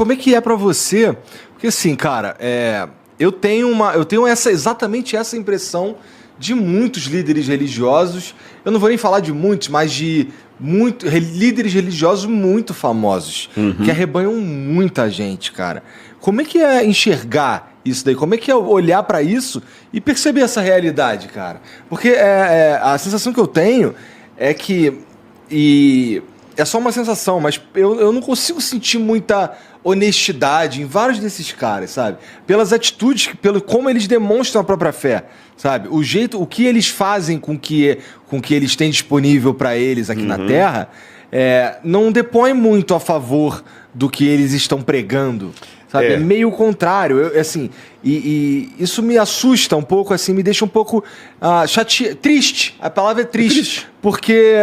como é que é pra você? Porque assim, cara, eu tenho exatamente essa impressão de muitos líderes religiosos. Eu não vou nem falar de muitos, mas de líderes religiosos muito famosos, que arrebanham muita gente, cara. Como é que é enxergar isso daí? Como é que é olhar pra isso e perceber essa realidade, cara? Porque a sensação que eu tenho é que... E é só uma sensação, mas eu não consigo sentir muita honestidade em vários desses caras, sabe? Pelas atitudes, pelo como eles demonstram a própria fé, sabe? O que eles fazem com que eles têm disponível para eles aqui na Terra, não depõe muito a favor do que eles estão pregando, sabe? É meio o contrário, e isso me assusta um pouco, assim, me deixa um pouco triste, a palavra é triste, porque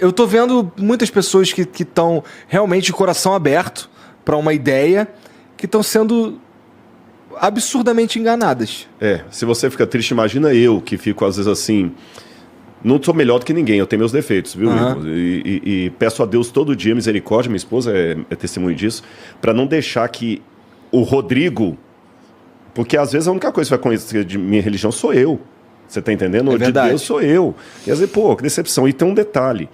eu tô vendo muitas pessoas que estão realmente de coração aberto para uma ideia, que estão sendo absurdamente enganadas. Se você fica triste, imagina eu, que fico às vezes assim... Não sou melhor do que ninguém, eu tenho meus defeitos, viu, irmão? E peço a Deus todo dia misericórdia, minha esposa é testemunho disso, para não deixar que o Rodrigo... Porque às vezes a única coisa que vai conhecer de minha religião sou eu. Você tá entendendo? É verdade. De Deus sou eu. E às vezes, que decepção. E tem um detalhe.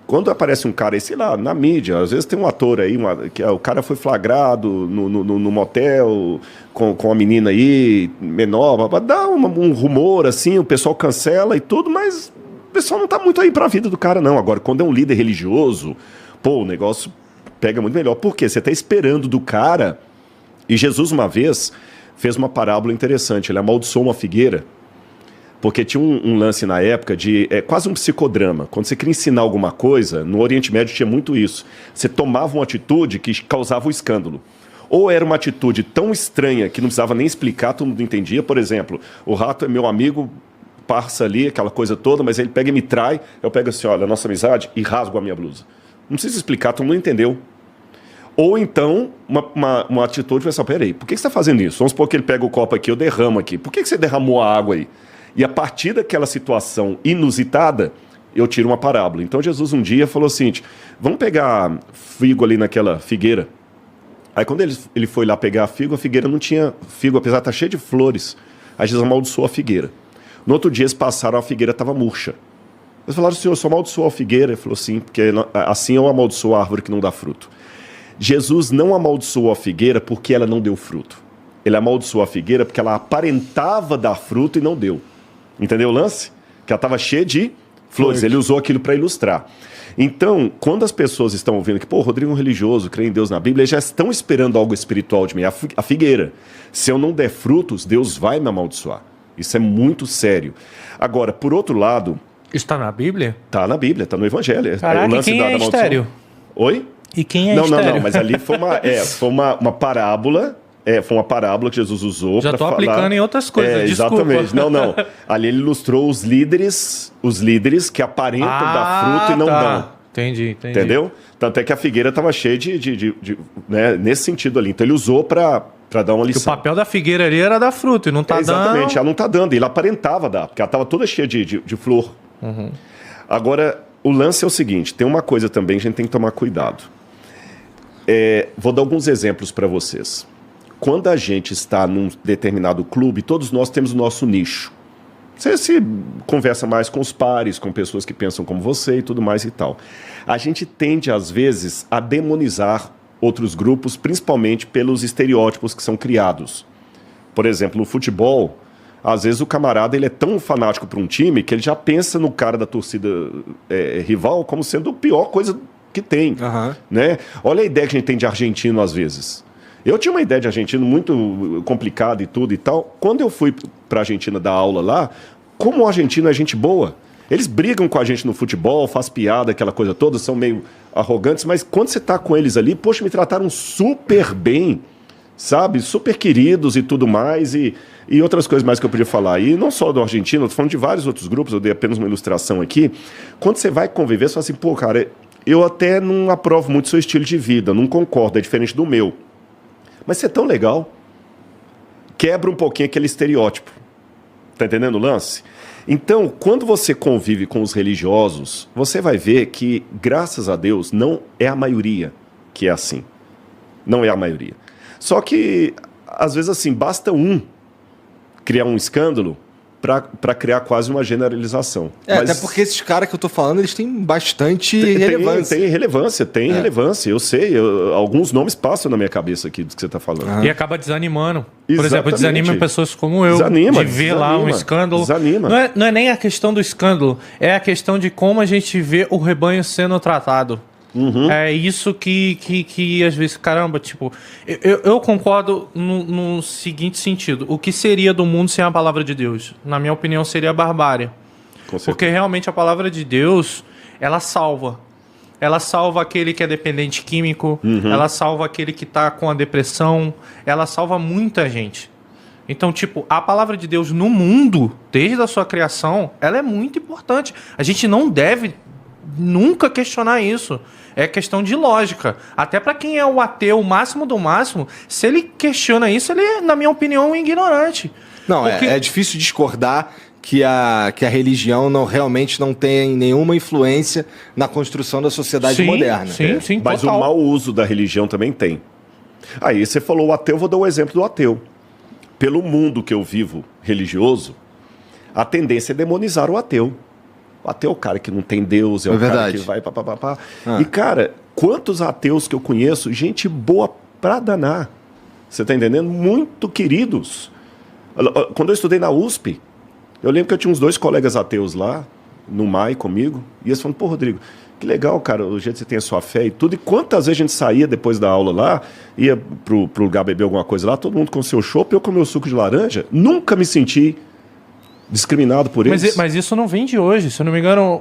Quando aparece um cara aí, sei lá, na mídia, às vezes tem um ator aí, que o cara foi flagrado no motel com a menina aí, menor, dá um rumor assim, o pessoal cancela e tudo, mas o pessoal não tá muito aí pra vida do cara, não. Agora, quando é um líder religioso, o negócio pega muito melhor. Por quê? Você tá esperando do cara, e Jesus uma vez fez uma parábola interessante, ele amaldiçoou uma figueira, porque tinha um lance na época de quase um psicodrama. Quando você queria ensinar alguma coisa, no Oriente Médio tinha muito isso. Você tomava uma atitude que causava um escândalo. Ou era uma atitude tão estranha que não precisava nem explicar, todo mundo entendia. Por exemplo, o rato é meu amigo, parça ali, aquela coisa toda, mas ele pega e me trai, eu pego assim, olha, a nossa amizade, e rasgo a minha blusa. Não precisa explicar, todo mundo entendeu. Ou então, uma atitude, assim, peraí, por que você está fazendo isso? Vamos supor que ele pega o copo aqui, eu derramo aqui. Por que você derramou a água aí? E a partir daquela situação inusitada, eu tiro uma parábola. Então Jesus um dia falou assim, vamos pegar figo ali naquela figueira. Aí quando ele foi lá pegar a figueira não tinha figo, apesar de estar cheio de flores. Aí Jesus amaldiçoou a figueira. No outro dia eles passaram, a figueira estava murcha. Eles falaram, senhor, só amaldiçoou a figueira? Ele falou, sim, porque assim eu amaldiçoo a árvore que não dá fruto. Jesus não amaldiçoou a figueira porque ela não deu fruto. Ele amaldiçoou a figueira porque ela aparentava dar fruto e não deu. Entendeu o lance? Que ela estava cheia de flores. Ele usou aquilo para ilustrar. Então, quando as pessoas estão ouvindo que, o Rodrigo é um religioso, crê em Deus na Bíblia, eles já estão esperando algo espiritual de mim. A figueira. Se eu não der frutos, Deus vai me amaldiçoar. Isso é muito sério. Agora, por outro lado... Está na Bíblia? Está na Bíblia, está no Evangelho. Caraca, o lance quem é estéreo? Oi? E quem é estéreo? Não, mas ali foi uma parábola... foi uma parábola que Jesus usou. Já estou aplicando em outras coisas, desculpa. Exatamente. Não. Ali ele ilustrou os líderes que aparentam dar fruto e não dão. Entendi. Entendeu? Tanto é que a figueira estava cheia né, nesse sentido ali. Então ele usou para dar uma lição. O papel da figueira ali era dar fruto e não está dando. Exatamente, ela não está dando. Ele aparentava dar, porque ela estava toda cheia de flor. Agora, o lance é o seguinte, tem uma coisa também que a gente tem que tomar cuidado. Vou dar alguns exemplos para vocês. Quando a gente está num determinado clube, todos nós temos o nosso nicho. Você se conversa mais com os pares, com pessoas que pensam como você e tudo mais e tal. A gente tende, às vezes, a demonizar outros grupos, principalmente pelos estereótipos que são criados. Por exemplo, no futebol, às vezes o camarada ele é tão fanático para um time que ele já pensa no cara da torcida rival como sendo a pior coisa que tem. Né? Olha a ideia que a gente tem de argentino, às vezes. Eu tinha uma ideia de argentino muito complicada e tudo e tal. Quando eu fui para a Argentina dar aula lá, como o argentino é gente boa, eles brigam com a gente no futebol, faz piada, aquela coisa toda, são meio arrogantes, mas quando você tá com eles ali, poxa, me trataram super bem, sabe? Super queridos e tudo mais, e outras coisas mais que eu podia falar. E não só do argentino, eu tô falando de vários outros grupos, eu dei apenas uma ilustração aqui. Quando você vai conviver, você fala assim, pô, cara, eu até não aprovo muito seu estilo de vida, não concordo, é diferente do meu. Mas você é tão legal, quebra um pouquinho aquele estereótipo. Tá entendendo o lance? Então, quando você convive com os religiosos, você vai ver que, graças a Deus, não é a maioria que é assim. Não é a maioria. Só que, às vezes, assim, basta um criar um escândalo para criar quase uma generalização. Até porque esses caras que eu tô falando, eles têm bastante relevância. Tem relevância. Eu sei, alguns nomes passam na minha cabeça aqui do que você está falando. E acaba desanimando. Por Exatamente. exemplo, desanima pessoas como eu de ver lá um escândalo. Não é nem a questão do escândalo, é a questão de como a gente vê o rebanho sendo tratado. É isso que às vezes, caramba, tipo, eu concordo no seguinte sentido: o que seria do mundo sem a palavra de Deus? Na minha opinião, seria a barbárie. Porque realmente a palavra de Deus, ela salva. Ela salva aquele que é dependente químico, ela salva aquele que tá com a depressão, ela salva muita gente. Então, tipo, a palavra de Deus no mundo, desde a sua criação, ela é muito importante. A gente não deve nunca questionar isso. É questão de lógica. Até para quem é o ateu, o máximo do máximo, se ele questiona isso, ele, na minha opinião, é um ignorante. Não, é difícil discordar que a religião realmente não tem nenhuma influência na construção da sociedade moderna. Sim, mas total. o mau uso da religião também tem. Aí você falou o ateu, vou dar o exemplo do ateu. Pelo mundo que eu vivo religioso, a tendência é demonizar o ateu. O ateu é o cara que não tem Deus, é o cara que vai papapá. E, cara, quantos ateus que eu conheço, gente boa pra danar. Você tá entendendo? Muito queridos. Quando eu estudei na USP, eu lembro que eu tinha uns 2 colegas ateus lá, no MAI comigo, e eles falaram, pô, Rodrigo, que legal, cara, o jeito que você tem a sua fé e tudo. E quantas vezes a gente saía depois da aula lá, ia pro lugar beber alguma coisa lá, todo mundo com o seu chopp, eu com o meu suco de laranja, nunca me senti discriminado por eles. Mas isso não vem de hoje, se eu não me engano,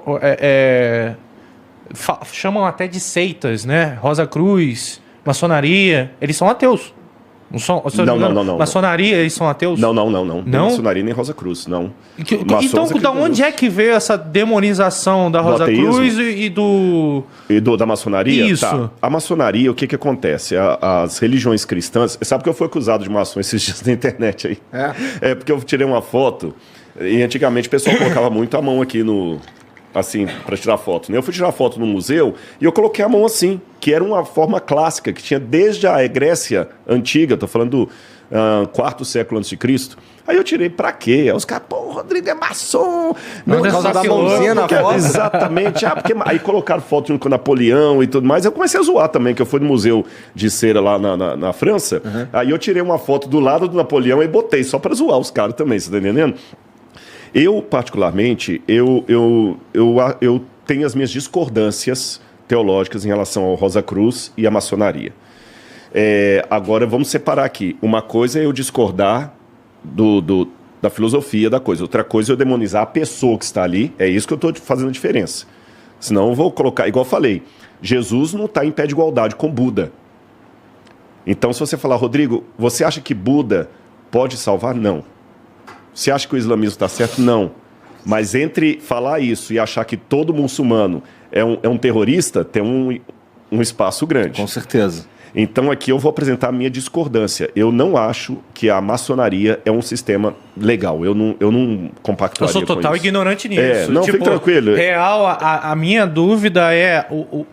chamam até de seitas, né? Rosa Cruz, maçonaria, eles são ateus. Não são, não. Maçonaria, eles são ateus? Não. Não? Maçonaria nem Rosa Cruz, não. Então, da onde é que veio essa demonização da Rosa Cruz da maçonaria? Isso. Tá. A maçonaria, o que acontece? As religiões cristãs... Sabe que eu fui acusado de maçom esses dias na internet aí? É porque eu tirei uma foto e antigamente o pessoal colocava muito a mão aqui assim, para tirar foto. Eu fui tirar foto no museu e eu coloquei a mão assim, que era uma forma clássica, que tinha desde a Grécia Antiga, tô falando do 4º século a.C. Aí eu tirei pra quê? Aí os caras, pô, o Rodrigo é maçom. Não, por causa da mãozinha na foto. Exatamente. Porque aí colocaram foto com Napoleão e tudo mais. Eu comecei a zoar também, que eu fui no Museu de Cera lá na França. Aí eu tirei uma foto do lado do Napoleão e botei, só pra zoar os caras também, você tá entendendo? Eu, particularmente, eu tenho as minhas discordâncias teológicas em relação ao Rosa Cruz e à maçonaria. Agora, vamos separar aqui. Uma coisa é eu discordar da filosofia da coisa. Outra coisa é eu demonizar a pessoa que está ali. É isso que eu estou fazendo a diferença. Senão eu vou colocar... Igual eu falei, Jesus não está em pé de igualdade com Buda. Então, se você falar, Rodrigo, você acha que Buda pode salvar? Não. Você acha que o islamismo está certo? Não. Mas entre falar isso e achar que todo muçulmano é um terrorista, tem um espaço grande. Com certeza. Então aqui eu vou apresentar a minha discordância. Eu não acho que a maçonaria é um sistema legal. Eu não compactuaria com isso. Eu sou total ignorante nisso. Não, fique tranquilo. Real, a minha dúvida é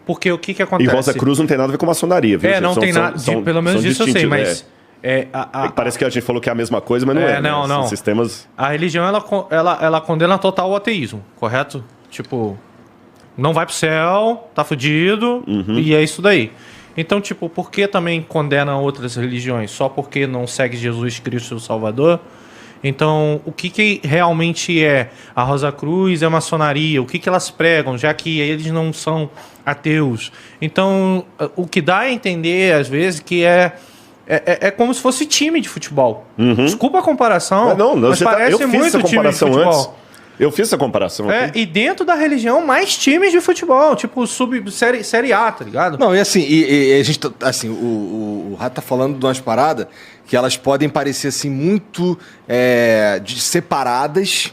porque o que acontece? E Rosa Cruz não tem nada a ver com maçonaria, viu? Não tem nada. Pelo menos isso eu sei, mas... Parece que a gente falou que é a mesma coisa, mas não é. Não. São sistemas... A religião, ela condena total o ateísmo, correto? Tipo, não vai pro céu, tá fudido, e é isso daí. Então, tipo, por que também condena outras religiões? Só porque não segue Jesus Cristo, o Salvador? Então, o que realmente é a Rosa Cruz e a maçonaria? O que elas pregam, já que eles não são ateus? Então, o que dá a entender, às vezes, que é como se fosse time de futebol. Desculpa a comparação, mas parece muito time de futebol. Antes. Eu fiz essa comparação aqui. E dentro da religião, mais times de futebol, tipo série A, tá ligado? Não, e assim, a gente, assim, o Rato tá falando de umas paradas que elas podem parecer, assim, muito separadas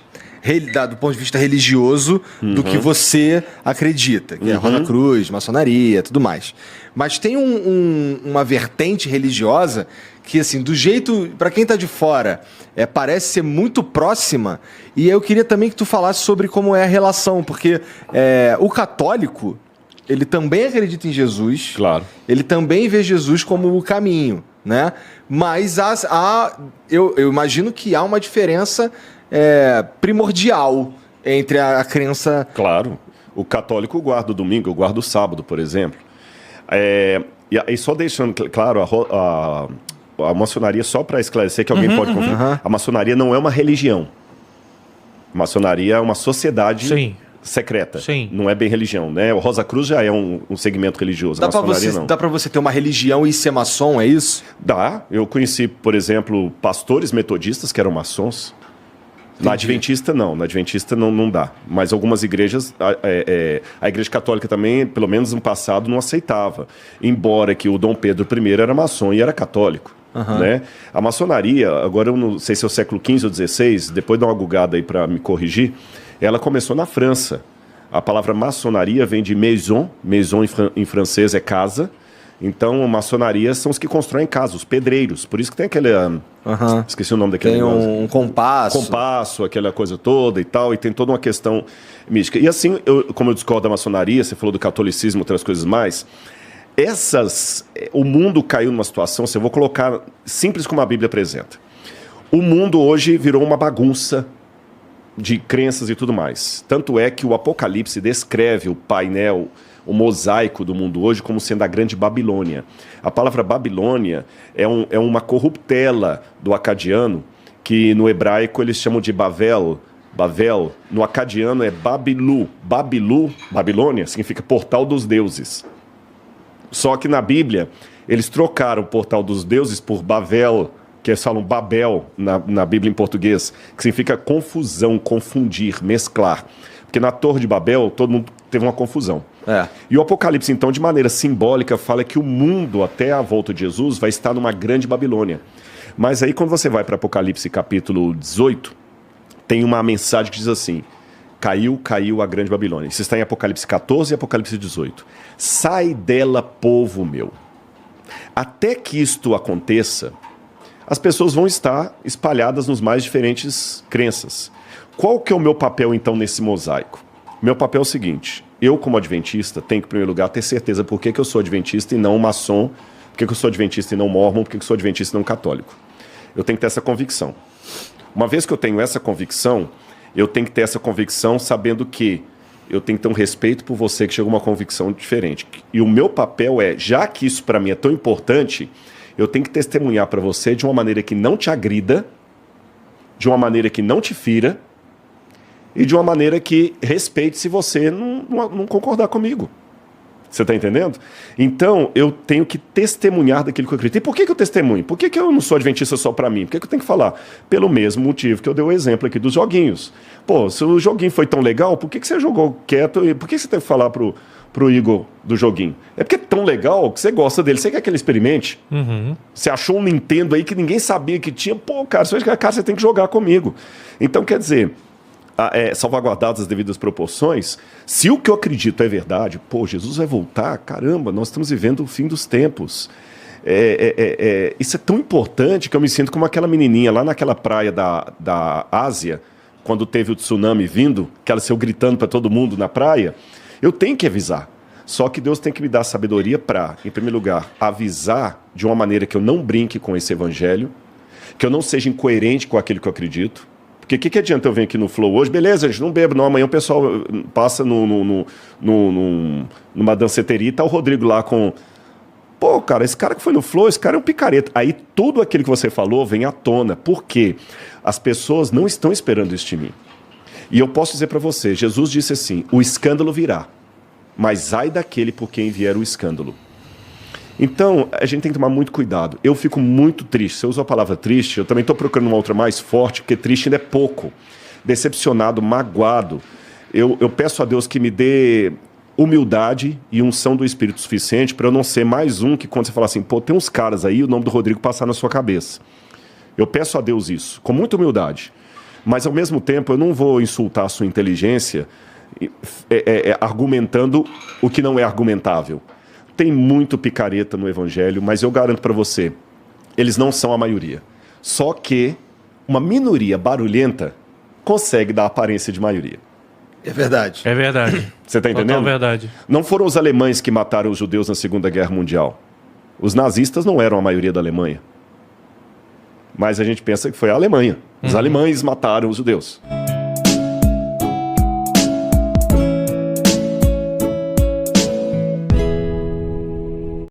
do ponto de vista religioso do que você acredita, que é Rosa Cruz, maçonaria, tudo mais. Mas tem uma vertente religiosa que, assim, do jeito, para quem tá de fora, parece ser muito próxima, e eu queria também que tu falasse sobre como é a relação, porque o católico, ele também acredita em Jesus. Claro. Ele também vê Jesus como o caminho, né? Mas eu imagino que há uma diferença primordial entre a crença... Claro. O católico guarda o domingo, eu guardo o sábado, por exemplo. E só deixando claro, a maçonaria, só para esclarecer que alguém pode confundir, a maçonaria não é uma religião. A maçonaria é uma sociedade secreta. Sim. Não é bem religião, né? O Rosa Cruz já é um segmento religioso. Dá para você ter uma religião e ser maçom, é isso? Dá. Eu conheci, por exemplo, pastores metodistas que eram maçons. Entendi. Na Adventista não dá. Mas algumas igrejas, a Igreja Católica também, pelo menos no passado, não aceitava. Embora que o Dom Pedro I era maçom e era católico. Né? A maçonaria, agora eu não sei se é o século XV ou XVI, depois dá uma gugada aí para me corrigir, ela começou na França. A palavra maçonaria vem de maison em francês é casa. Então, maçonaria são os que constroem casa, os pedreiros. Por isso que tem aquele... Esqueci o nome daquele negócio. Tem um compasso. Compasso, aquela coisa toda e tal. E tem toda uma questão mística. E assim, como eu discordo da maçonaria, você falou do catolicismo, outras coisas mais... O mundo caiu numa situação, eu vou colocar simples como a Bíblia apresenta. O mundo hoje virou uma bagunça de crenças e tudo mais. Tanto é que o Apocalipse descreve o painel, o mosaico do mundo hoje como sendo a grande Babilônia. A palavra Babilônia é uma corruptela do acadiano, que no hebraico eles chamam de Bavel, no acadiano é Babilu. Babilônia, significa portal dos deuses. Só que na Bíblia, eles trocaram o portal dos deuses por Bavel, que eles falam Babel na Bíblia em português, que significa confusão, confundir, mesclar. Porque na Torre de Babel, todo mundo teve uma confusão. E o Apocalipse, então, de maneira simbólica, fala que o mundo, até a volta de Jesus, vai estar numa grande Babilônia. Mas aí, quando você vai para Apocalipse capítulo 18, tem uma mensagem que diz assim: caiu a grande Babilônia. Isso está em Apocalipse 14 e Apocalipse 18. Sai dela, povo meu. Até que isto aconteça, as pessoas vão estar espalhadas nos mais diferentes crenças. Qual que é o meu papel, então, nesse mosaico? Meu papel é o seguinte: eu, como adventista, tenho que, em primeiro lugar, ter certeza por que eu sou adventista e não maçom, por que eu sou adventista e não mormon, por que eu sou adventista e não católico. Eu tenho que ter essa convicção. Uma vez que eu tenho essa convicção, eu tenho que ter essa convicção sabendo que eu tenho que ter um respeito por você que chegou a uma convicção diferente. E o meu papel é, já que isso para mim é tão importante, eu tenho que testemunhar para você de uma maneira que não te agrida, de uma maneira que não te fira e de uma maneira que respeite se você não concordar comigo. Você está entendendo? Então, eu tenho que testemunhar daquilo que eu acredito. E por que eu testemunho? Por que eu não sou adventista só para mim? Por que eu tenho que falar? Pelo mesmo motivo que eu dei o exemplo aqui dos joguinhos. Pô, se o joguinho foi tão legal, por que você jogou quieto? E por que você teve que falar pro Igor do joguinho? É porque é tão legal que você gosta dele. Você quer que ele experimente? Você achou um Nintendo aí que ninguém sabia que tinha? Pô, cara, você tem que jogar comigo. Então, quer dizer... salvaguardadas as devidas proporções, se o que eu acredito é verdade, pô, Jesus vai voltar, caramba, nós estamos vivendo o fim dos tempos. Isso é tão importante que eu me sinto como aquela menininha lá naquela praia da Ásia, quando teve o tsunami vindo, que ela saiu gritando para todo mundo na praia. Eu tenho que avisar. Só que Deus tem que me dar sabedoria para, em primeiro lugar, avisar de uma maneira que eu não brinque com esse evangelho, que eu não seja incoerente com aquilo que eu acredito. Porque o que adianta eu vir aqui no Flow hoje? Beleza, gente, não bebo, não. Amanhã o pessoal passa numa danceteria e tá o Rodrigo lá com... Pô, cara, esse cara que foi no Flow, esse cara é um picareta. Aí tudo aquilo que você falou vem à tona. Por quê? As pessoas não estão esperando isso de mim. E eu posso dizer para você, Jesus disse assim, o escândalo virá, mas ai daquele por quem vier o escândalo. Então, a gente tem que tomar muito cuidado. Eu fico muito triste. Se eu uso a palavra triste, eu também estou procurando uma outra mais forte, porque triste ainda é pouco. Decepcionado, magoado. Eu peço a Deus que me dê humildade e unção do Espírito suficiente para eu não ser mais um que quando você fala assim, pô, tem uns caras aí, o nome do Rodrigo passar na sua cabeça. Eu peço a Deus isso, com muita humildade. Mas, ao mesmo tempo, eu não vou insultar a sua inteligência argumentando o que não é argumentável. Tem muito picareta no evangelho, mas eu garanto para você, eles não são a maioria. Só que uma minoria barulhenta consegue dar aparência de maioria. É verdade. É verdade. Você está entendendo? É verdade. Não foram os alemães que mataram os judeus na Segunda Guerra Mundial. Os nazistas não eram a maioria da Alemanha. Mas a gente pensa que foi a Alemanha. Os alemães mataram os judeus.